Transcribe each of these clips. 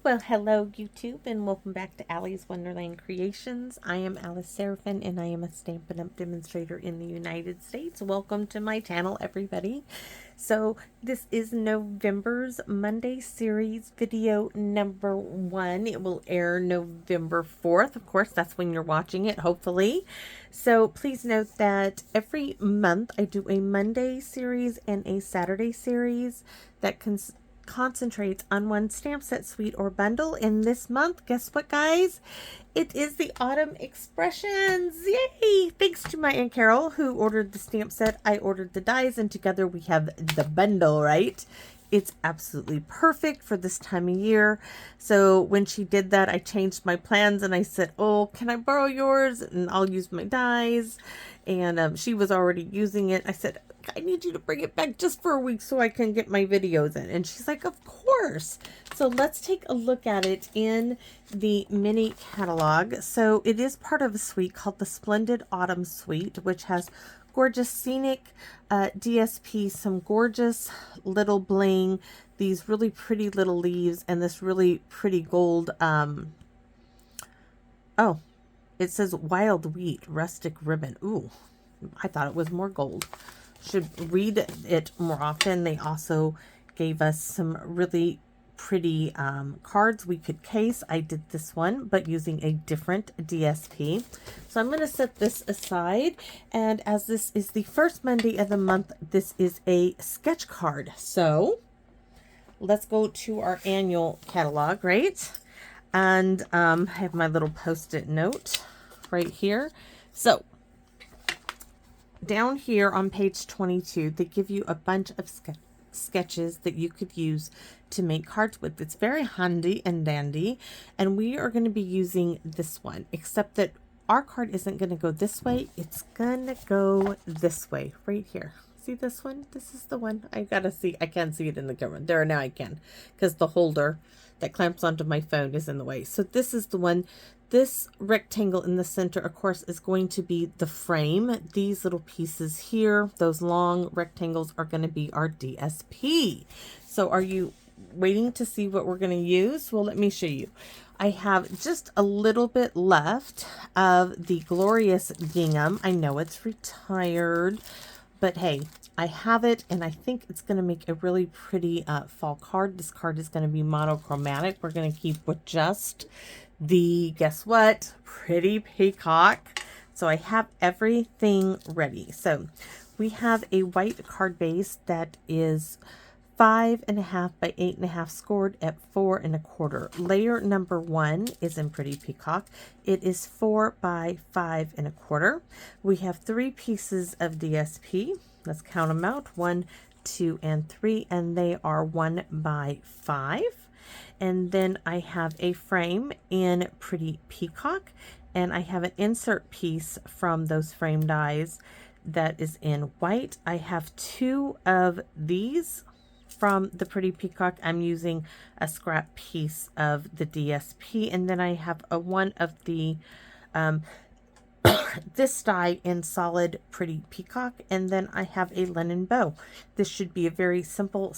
Well, hello YouTube and welcome back to Allie's Wonderland Creations. I am Alice Seraphin and I am a Stampin' Up! Demonstrator in the United States. Welcome to my channel, everybody. So this is November's Monday series video number 1. It will air November 4th. Of course, that's when you're watching it, hopefully. So please note that every month I do a Monday series and a Saturday series that concentrates on one stamp set, suite, or bundle. In this month, guess what, guys? It is the Autumn Expressions. Yay! Thanks to my Aunt Carol, who ordered the stamp set. I ordered the dies, and together we have the bundle, right? It's absolutely perfect for this time of year. So when she did that, I changed my plans and I said, oh, can I borrow yours? And I'll use my dies. And she was already using it. I said, I need you to bring it back just for a week so I can get my videos in. And she's like, of course. So let's take a look at it in the mini catalog. So it is part of a suite called the Splendid Autumn Suite, which has gorgeous scenic DSP, some gorgeous little bling, these really pretty little leaves, and this really pretty gold, oh, it says wild wheat rustic ribbon. Ooh, I thought it was more gold. Should read it more often. They also gave us some really pretty cards we could case. I did this one, but using a different DSP. So I'm going to set this aside. And as this is the first Monday of the month, this is a sketch card. So let's go to our annual catalog, right? And I have my little post-it note right here. So down here on page 22, they give you a bunch of sketches that you could use to make cards with. It's very handy and dandy, and we are going to be using this one, except that our card isn't going to go this way. It's going to go this way right here. See this one? This is the one. I gotta see. I can't see it in the camera. There, now I can, because the holder that clamps onto my phone is in the way. So this is the one. This rectangle in the center, of course, is going to be the frame. These little pieces here, those long rectangles, are going to be our DSP. So are you waiting to see what we're going to use? Well, let me show you. I have just a little bit left of the Glorious Gingham. I know it's retired, but hey, I have it, and I think it's going to make a really pretty fall card. This card is going to be monochromatic. We're going to keep with just the, guess what, pretty peacock. So I have everything ready. So we have a white card base that is 5.5 by 8.5, scored at 4 1/4. Layer number 1 is in pretty peacock. It is 4 by 5 1/4. We have 3 pieces of DSP. Let's count them out: 1, 2, and 3, and they are 1 by 5. And then I have a frame in pretty peacock, and I have an insert piece from those frame dies that is in white. I have 2 of these from the pretty peacock. I'm using a scrap piece of the DSP, and then I have a one of the this die in solid pretty peacock, and then I have a linen bow. This should be a very simple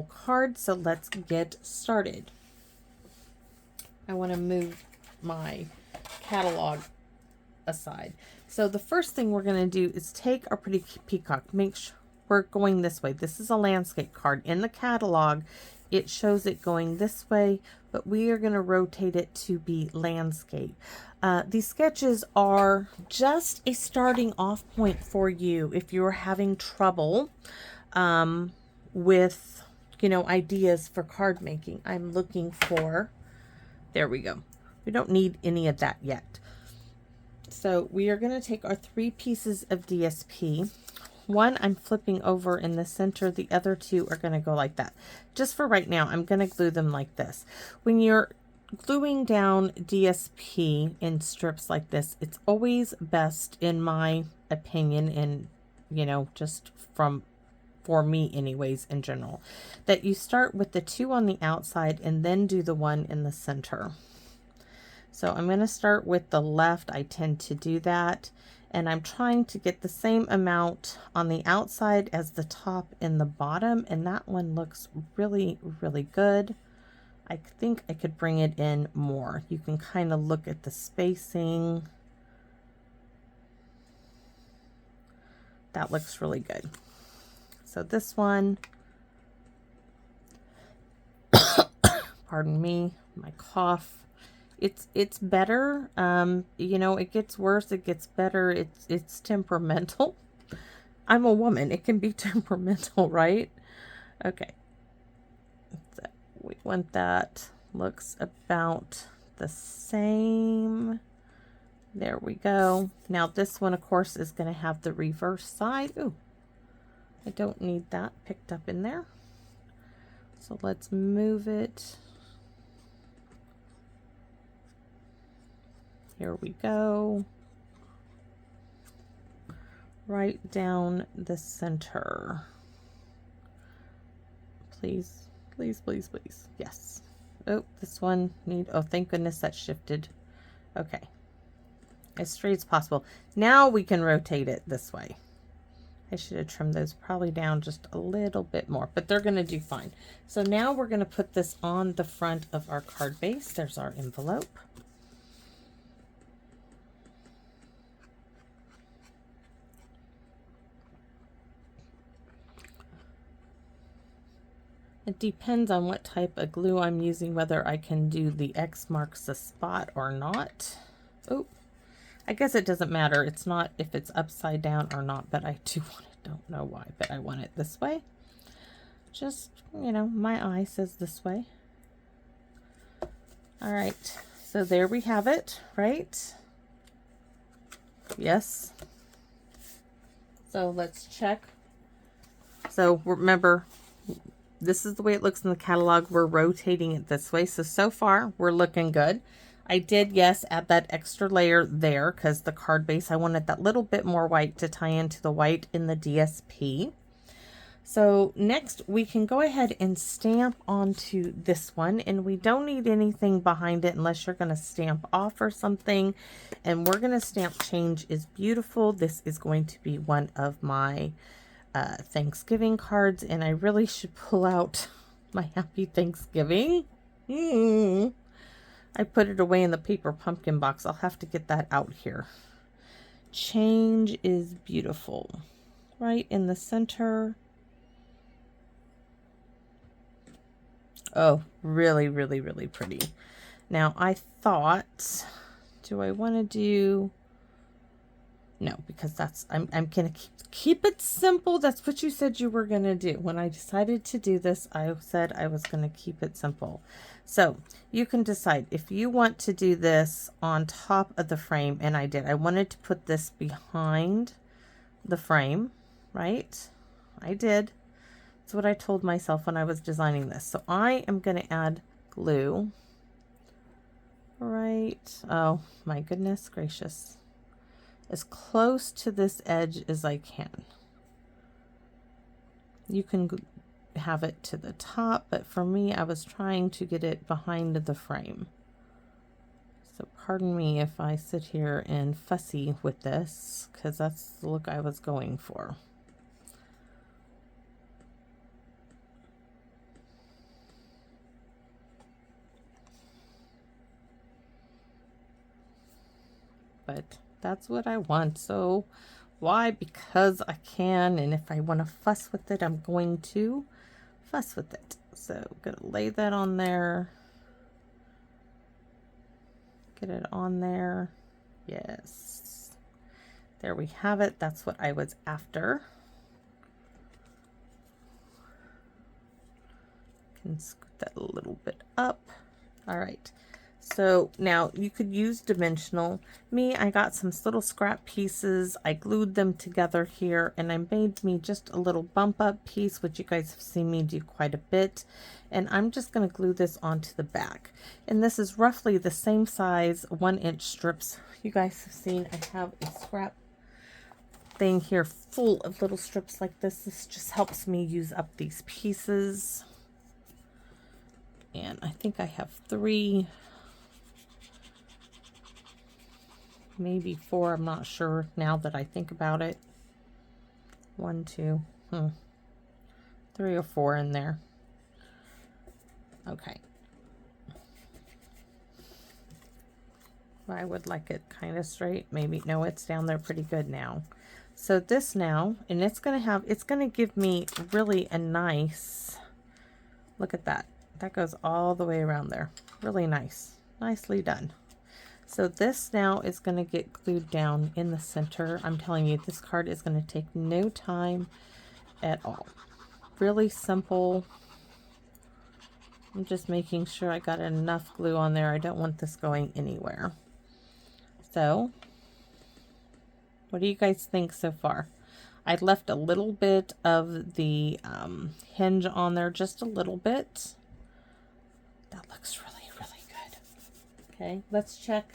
card. So let's get started. I want to move my catalog aside. So the first thing we're going to do is take our pretty peacock. Make sure we're going this way. This is a landscape card. In the catalog, it shows it going this way, but we are going to rotate it to be landscape. These sketches are just a starting off point for you if you're having trouble with, ideas for card making. I'm looking for, there we go. We don't need any of that yet. So we are going to take our 3 pieces of DSP. One I'm flipping over in the center. The other 2 are going to go like that. Just for right now, I'm going to glue them like this. When you're gluing down DSP in strips like this, it's always best, in my opinion, and just for me anyways in general, that you start with the 2 on the outside and then do the 1 in the center. So I'm going to start with the left. I tend to do that, and I'm trying to get the same amount on the outside as the top and the bottom, and that one looks really, really good. I think I could bring it in more. You can kind of look at the spacing. That looks really good. So this one, pardon me, my cough. It's better. You know, it gets worse, it gets better. It's temperamental. I'm a woman. It can be temperamental, right? Okay. So we want that. Looks about the same. There we go. Now this one, of course, is going to have the reverse side. Ooh, I don't need that picked up in there. So let's move it. Here we go. Right down the center. Please, please, please, please. Yes. Oh, this one oh, thank goodness that shifted. Okay. As straight as possible. Now we can rotate it this way. I should have trimmed those probably down just a little bit more, but they're going to do fine. So now we're going to put this on the front of our card base. There's our envelope. It depends on what type of glue I'm using, whether I can do the X marks the spot or not. Oh, I guess it doesn't matter. It's not if it's upside down or not, but I do want it. Don't know why, but I want it this way. Just, you know, my eye says this way. All right, so there we have it, right? Yes. So let's check. So remember, this is the way it looks in the catalog. We're rotating it this way. So far, we're looking good. I did, yes, add that extra layer there because the card base, I wanted that little bit more white to tie into the white in the DSP. So next, we can go ahead and stamp onto this one. And we don't need anything behind it unless you're going to stamp off or something. And we're going to stamp Change is Beautiful. This is going to be one of my Thanksgiving cards, and I really should pull out my Happy Thanksgiving. I put it away in the paper pumpkin box. I'll have to get that out here. Change is Beautiful. Right in the center. Oh, really, really, really pretty. Now I thought, do I want to do... No, because that's, I'm going to keep it simple. That's what you said you were going to do. When I decided to do this, I said I was going to keep it simple. So you can decide if you want to do this on top of the frame, and I did. I wanted to put this behind the frame, right? I did. That's what I told myself when I was designing this. So I am going to add glue. Right. Oh, my goodness gracious. As close to this edge as I can. You can have it to the top, but for me, I was trying to get it behind the frame. So pardon me if I sit here and fussy with this, because that's the look I was going for. But that's what I want. So why? Because I can, and if I want to fuss with it, I'm going to fuss with it. So I'm going to lay that on there. Get it on there. Yes. There we have it. That's what I was after. Can scoot that a little bit up. All right. So now you could use dimensional. Me, I got some little scrap pieces. I glued them together here, and I made me just a little bump up piece, which you guys have seen me do quite a bit. And I'm just going to glue this onto the back. And this is roughly the same size 1-inch strips. You guys have seen I have a scrap thing here full of little strips like this. This just helps me use up these pieces. And I think I have 3, maybe 4, I'm not sure now that I think about it. 1, 2, 3 or 4 in there. Okay. I would like it kind of straight. Maybe, no, it's down there pretty good now. So this now, and it's going to give me really a nice, look at that. That goes all the way around there. Really nice. Nicely done. So this now is going to get glued down in the center. I'm telling you, this card is going to take no time at all. Really simple. I'm just making sure I got enough glue on there. I don't want this going anywhere. So, what do you guys think so far? I left a little bit of the hinge on there, just a little bit. That looks really, really good. Okay, let's check.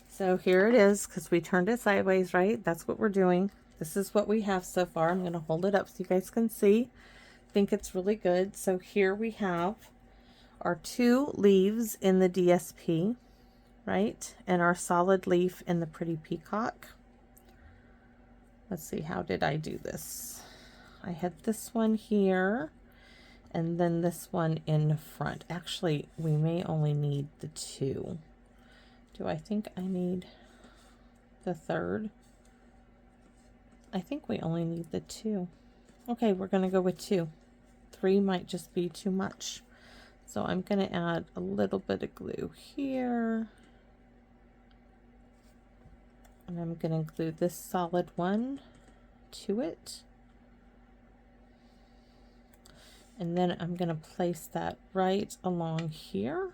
So here it is, because we turned it sideways, right? That's what we're doing. This is what we have so far. I'm going to hold it up so you guys can see. I think it's really good. So here we have our 2 leaves in the DSP, right? And our solid leaf in the Pretty Peacock. Let's see, how did I do this? I had this one here, and then this one in front. Actually, we may only need the 2. Do I think I need the 3rd? I think we only need the 2. Okay, we're going to go with 2. 3 might just be too much. So I'm going to add a little bit of glue here. And I'm going to glue this solid one to it. And then I'm going to place that right along here.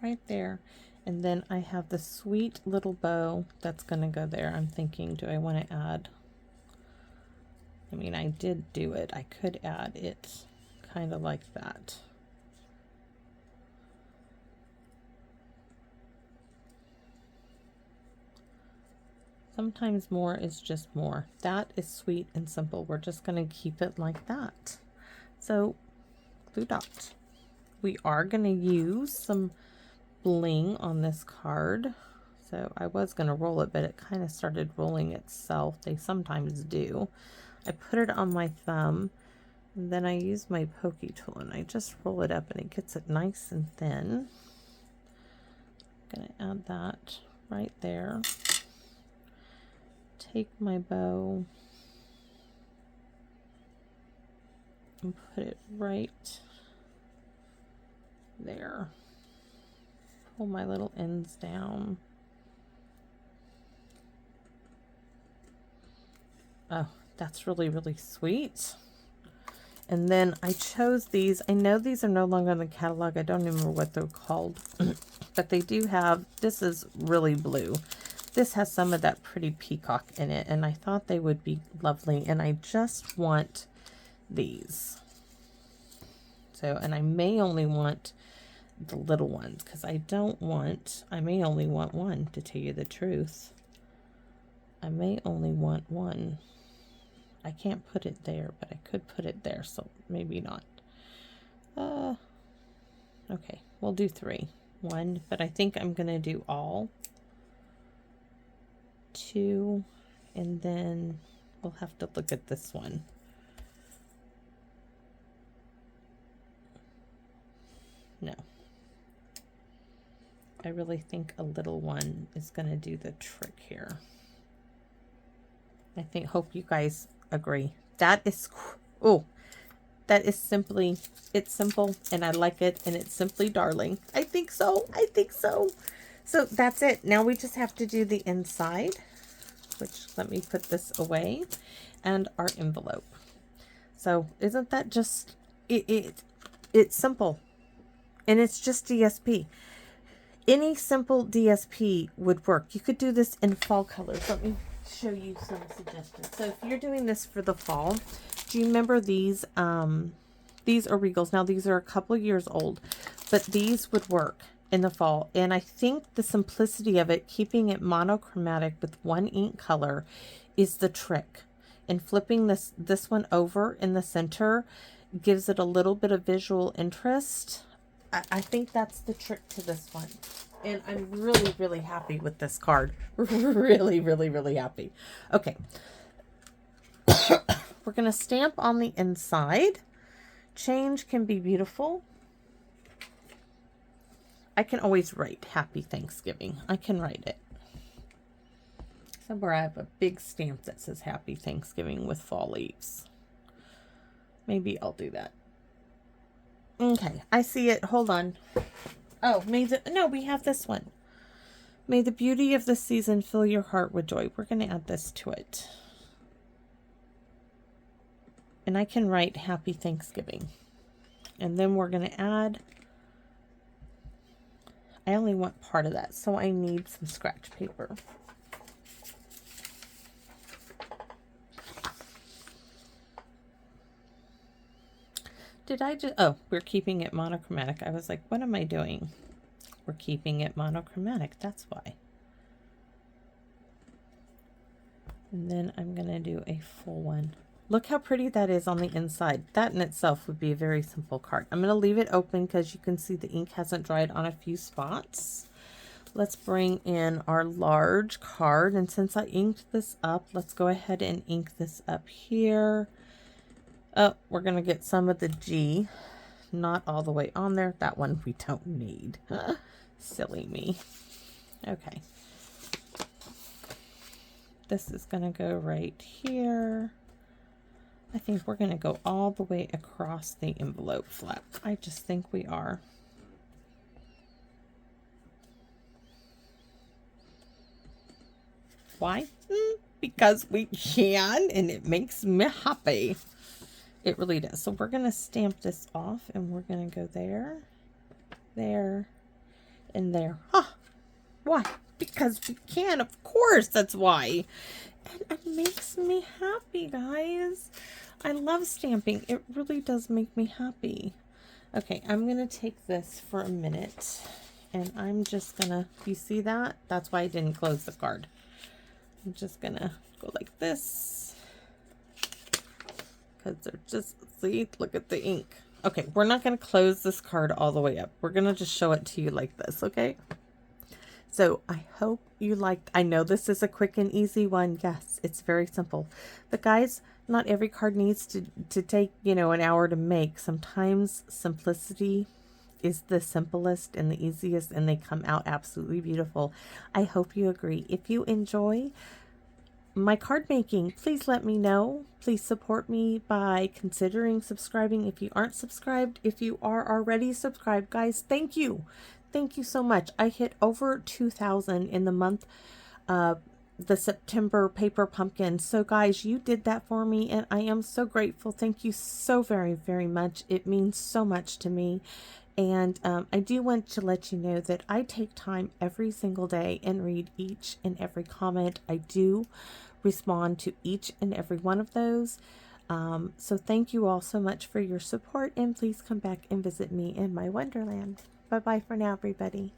Right there. And then I have the sweet little bow that's going to go there. I'm thinking, do I want to add, I mean, I did do it. I could add it kind of like that. Sometimes more is just more. That is sweet and simple. We're just going to keep it like that. So, glue dot. We are going to use some bling on this card. So I was going to roll it, but it kind of started rolling itself. They sometimes do. I put it on my thumb, and then I use my pokey tool, and I just roll it up, and it gets it nice and thin. I'm going to add that right there. Take my bow and put it right there. Pull my little ends down. Oh, that's really, really sweet. And then I chose these. I know these are no longer in the catalog. I don't even remember what they're called. But they do have, this is really blue. This has some of that Pretty Peacock in it. And I thought they would be lovely. And I just want these. So, and I may only want the little ones, because I may only want one, to tell you the truth. I may only want one. I can't put it there, but I could put it there, so maybe not. Okay, we'll do 3. 1, but I think I'm gonna do all 2, and then we'll have to look at this one. No. I really think a little one is going to do the trick here. Hope you guys agree. That is, oh, that is simply, it's simple, and I like it, and it's simply darling. I think so. I think so. So that's it. Now we just have to do the inside, which, let me put this away, and our envelope. So isn't that just, it's simple, and it's just DSP. Any simple DSP would work. You could do this in fall colors. Let me show you some suggestions. So if you're doing this for the fall, do you remember these? These are Regals. Now these are a couple years old, but these would work in the fall. And I think the simplicity of it, keeping it monochromatic with one ink color, is the trick. And flipping this one over in the center gives it a little bit of visual interest. I think that's the trick to this one. And I'm really, really happy with this card. Really, really, really happy. Okay. We're going to stamp on the inside. Change can be beautiful. I can always write Happy Thanksgiving. I can write it. Somewhere I have a big stamp that says Happy Thanksgiving with fall leaves. Maybe I'll do that. Okay, I see it. Hold on. Oh, no, we have this one. May the beauty of the season fill your heart with joy. We're going to add this to it. And I can write Happy Thanksgiving. And then we're going to add, I only want part of that, so I need some scratch paper. Did I just, oh, we're keeping it monochromatic. I was like, what am I doing? We're keeping it monochromatic, that's why. And then I'm going to do a full one. Look how pretty that is on the inside. That in itself would be a very simple card. I'm going to leave it open because you can see the ink hasn't dried on a few spots. Let's bring in our large card. And since I inked this up, let's go ahead and ink this up here. Oh, we're going to get some of the G. Not all the way on there. That one we don't need. Silly me. Okay. This is going to go right here. I think we're going to go all the way across the envelope flap. I just think we are. Why? Because we can, and it makes me happy. It really does. So we're going to stamp this off, and we're going to go there, there, and there. Huh. Why? Because we can, of course, that's why. And it makes me happy, guys. I love stamping. It really does make me happy. Okay, I'm going to take this for a minute, and I'm just going to, you see that? That's why I didn't close the card. I'm just going to go like this. Because they're just, see, look at the ink. Okay, we're not going to close this card all the way up. We're going to just show it to you like this, okay? So I hope you liked, I know this is a quick and easy one. Yes, it's very simple. But guys, not every card needs to take, you know, an hour to make. Sometimes simplicity is the simplest and the easiest, and they come out absolutely beautiful. I hope you agree. If you enjoy my card making, please let me know. Please support me by considering subscribing if you aren't subscribed. If you are already subscribed, guys, thank you. Thank you so much. I hit over 2,000 in the month of the September paper pumpkin. So guys, you did that for me, and I am so grateful. Thank you so very, very much. It means so much to me. And I do want to let you know that I take time every single day and read each and every comment. I do respond to each and every one of those. So thank you all so much for your support, and please come back and visit me in my wonderland. Bye-bye for now, everybody.